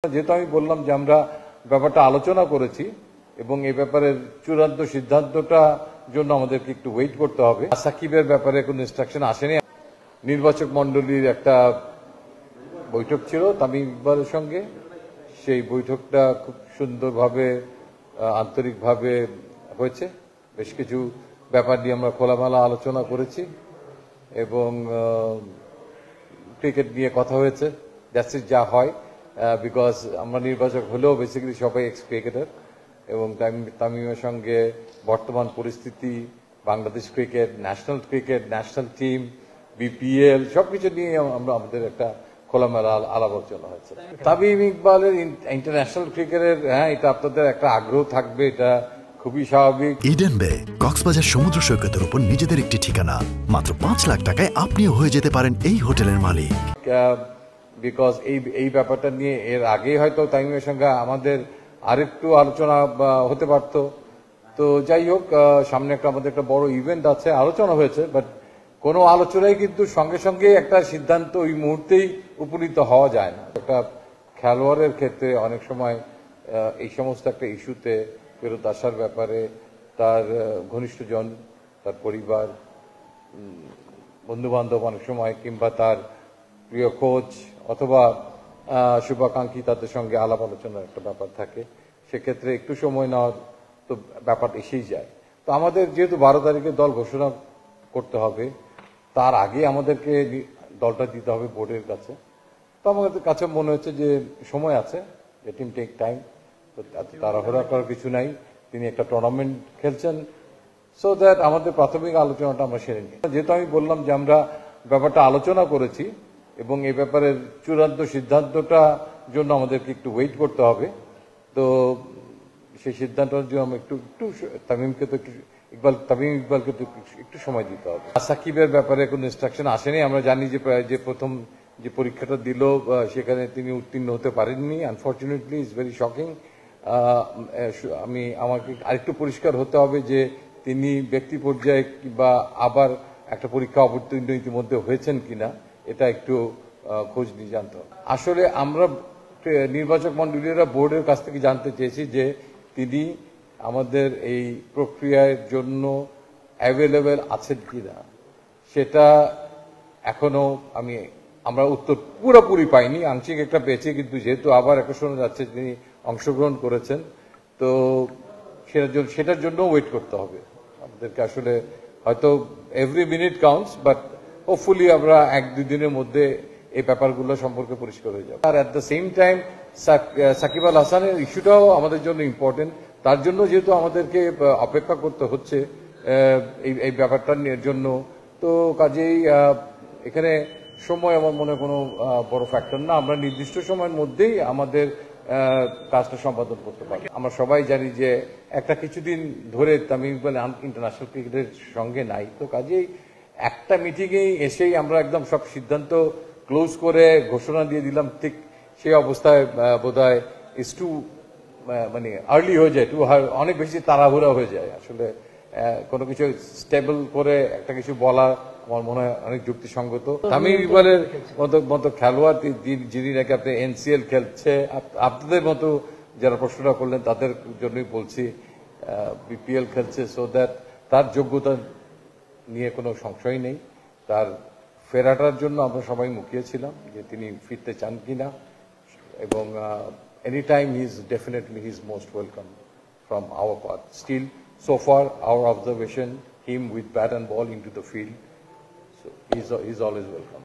যেহেতু আমি বললাম যে আমরা ব্যাপারটা আলোচনা করেছি এবং এই ব্যাপারে চূড়ান্ত সিদ্ধান্তটা জন্য আমাদেরকে একটু ওয়েট করতে হবে। সাকিবের ব্যাপারে কোনো ইনস্ট্রাকশন আসেনি। নির্বাচক মণ্ডলীর একটা বৈঠক ছিল তামিম ইকবালের সঙ্গে। সেই বৈঠকটা খুব সুন্দরভাবে আন্তরিকভাবে হয়েছে। বেশ কিছু ব্যাপার নিয়ে আমরা খোলামেলা আলোচনা করেছি এবং ক্রিকেট নিয়ে কথা হয়েছে। দ্যাটস ইট, যা হয়। বিকজ আমরা নির্বাচক হলেও বেসিক্যালি সবাই এক্স ক্রিকেটার এবং তামিমের সঙ্গে বর্তমান পরিস্থিতি, Bangladesh cricket, national team, BPL সবকিছু নিয়ে আমরা আমাদের একটা খোলামেলা আলাপ আলোচনা হয়েছে। তামিম ইকবালের ইন্টারন্যাশনাল ক্রিকেটের এটা আপনাদের একটা আগ্রহ থাকবে, এটা খুবই স্বাভাবিক। ইডেন বে কক্সবাজার সমুদ্র সৈকতের উপর নিজেদের একটি ঠিকানা। মাত্র ৫ লাখ টাকায় আপনিও হয়ে যেতে পারেন এই হোটেলের মালিক। বিকজ এই ব্যাপারটা নিয়ে এর আগেই হয়তো তামিমের সঙ্গে আমাদের আরেকটু আলোচনা হতে পারত। তো যাই হোক, সামনে আমাদের একটা বড় ইভেন্ট আছে, আলোচনা হয়েছে, বাট কোনো আলোচনায় কিন্তু সঙ্গে সঙ্গে একটা সিদ্ধান্ত ওই মুহূর্তেই উপনীত হওয়া যায় না। একটা খেলোয়াড়ের ক্ষেত্রে অনেক সময় এই সমস্ত একটা ইস্যুতে ফেরত আসার ব্যাপারে তার ঘনিষ্ঠজন, তার পরিবার, বন্ধুবান্ধব অনেক সময়, কিংবা তার প্রিয় কোচ অথবা শুভাকাঙ্ক্ষী, তাদের সঙ্গে আলাপ আলোচনার একটা ব্যাপার থাকে। সেক্ষেত্রে একটু সময় নেওয়ার তো ব্যাপার এসেই যায়। তো আমাদের যেহেতু 12 তারিখে দল ঘোষণা করতে হবে, তার আগে আমাদেরকে দলটা দিতে হবে বোর্ডের কাছে। তো আমাদের কাছে মনে হচ্ছে যে সময় আছে, লেট হিম টেক টাইম। তো তাড়াহুড়া করার কিছু নাই। তিনি একটা টুর্নামেন্ট খেলছেন, সো দ্যাট আমাদের প্রাথমিক আলোচনাটা আমরা সেরে নিই। যেহেতু আমি বললাম যে আমরা ব্যাপারটা আলোচনা করেছি এবং এই ব্যাপারে চূড়ান্ত সিদ্ধান্তটা জন্য আমাদেরকে একটু ওয়েট করতে হবে। তো সেই সিদ্ধান্তের জন্য আমরা একটু তামিমকে তো তামিম ইকবালকে তো একটু সময় দিতে হবে। সাকিবের ব্যাপারে কোনো ইনস্ট্রাকশন আসেনি। আমরা জানি যে প্রথম যে পরীক্ষাটা দিল সেখানে তিনি উত্তীর্ণ হতে পারেননি। Unfortunately it's very shocking. আমাকে আরেকটু পরিষ্কার হতে হবে যে তিনি ব্যক্তি পর্যায়ে কিংবা আবার একটা পরীক্ষা অবতীর্ণ ইতিমধ্যে হয়েছেন কিনা, এটা একটু খোঁজ নিয়ে জানতে হবে। আসলে আমরা নির্বাচক মণ্ডলীরা বোর্ডের কাছ থেকে জানতে চেয়েছি যে তিনি আমাদের এই প্রক্রিয়ার জন্য অ্যাভেলেবেল আছেন কিনা। সেটা এখনো আমরা উত্তর পুরোপুরি পাইনি, আংশিক একটা পেয়েছি। কিন্তু যেহেতু আবার একটা শোনা যাচ্ছে তিনি অংশগ্রহণ করেছেন, তো সেটার জন্য ওয়েট করতে হবে আমাদেরকে। আসলে হয়তো every minute counts, but hopefully আমরা 1-2 দিনের মধ্যে এই ব্যাপারগুলো সম্পর্কে পরিষ্কার হয়ে যাবে। আর at the same time Shakib Al হাসানের ইস্যুটাও আমাদের জন্য ইম্পর্টেন্ট। তার জন্য যেহেতু আমাদেরকে অপেক্ষা করতে হচ্ছে এই ব্যাপারটা নিয়ে জন্য, তো কাজেই এখানে সময় আমার মনে কোনো বড় ফ্যাক্টর না। আমরা নির্দিষ্ট সময়ের মধ্যেই আমাদের কাজটা সম্পাদন করতে পারি। আমরা সবাই জানি যে একটা কিছুদিন ধরে তামিম ইকবাল ইন্টারন্যাশনাল ক্রিকেটের সঙ্গে নাই। তো কাজেই একটা মিটিংয়েই এসেই আমরা একদম সব সিদ্ধান্ত ক্লোজ করে ঘোষণা দিয়ে দিলাম, ঠিক সেই অবস্থায় বোধহয় ইস টু আর্লি হয়ে যায়, অনেক বেশি তাড়াহুড়া হয়ে যায়। আসলে কোনো কিছু স্টেবল করে একটা কিছু বলা আমার মনে হয় অনেক যুক্তিসঙ্গত। তামিম ইকবালের মতো খেলোয়াড় যিনি নাকি আপনি এনসিএল খেলছে, আপনাদের মতো যারা প্রশ্নটা করলেন তাদের জন্যই বলছি, বিপিএল খেলছে, সো দ্যাট তার যোগ্যতা নিয়ে কোনো সংশয় নেই। তার ফেরাটার জন্য আমরা সবাই মুখিয়েছিলাম যে তিনি ফিরতে চান কিনা, এবং any time he is most welcome from our part. Still, so far, our observation, him with bat and ball into the field, so he's always welcome.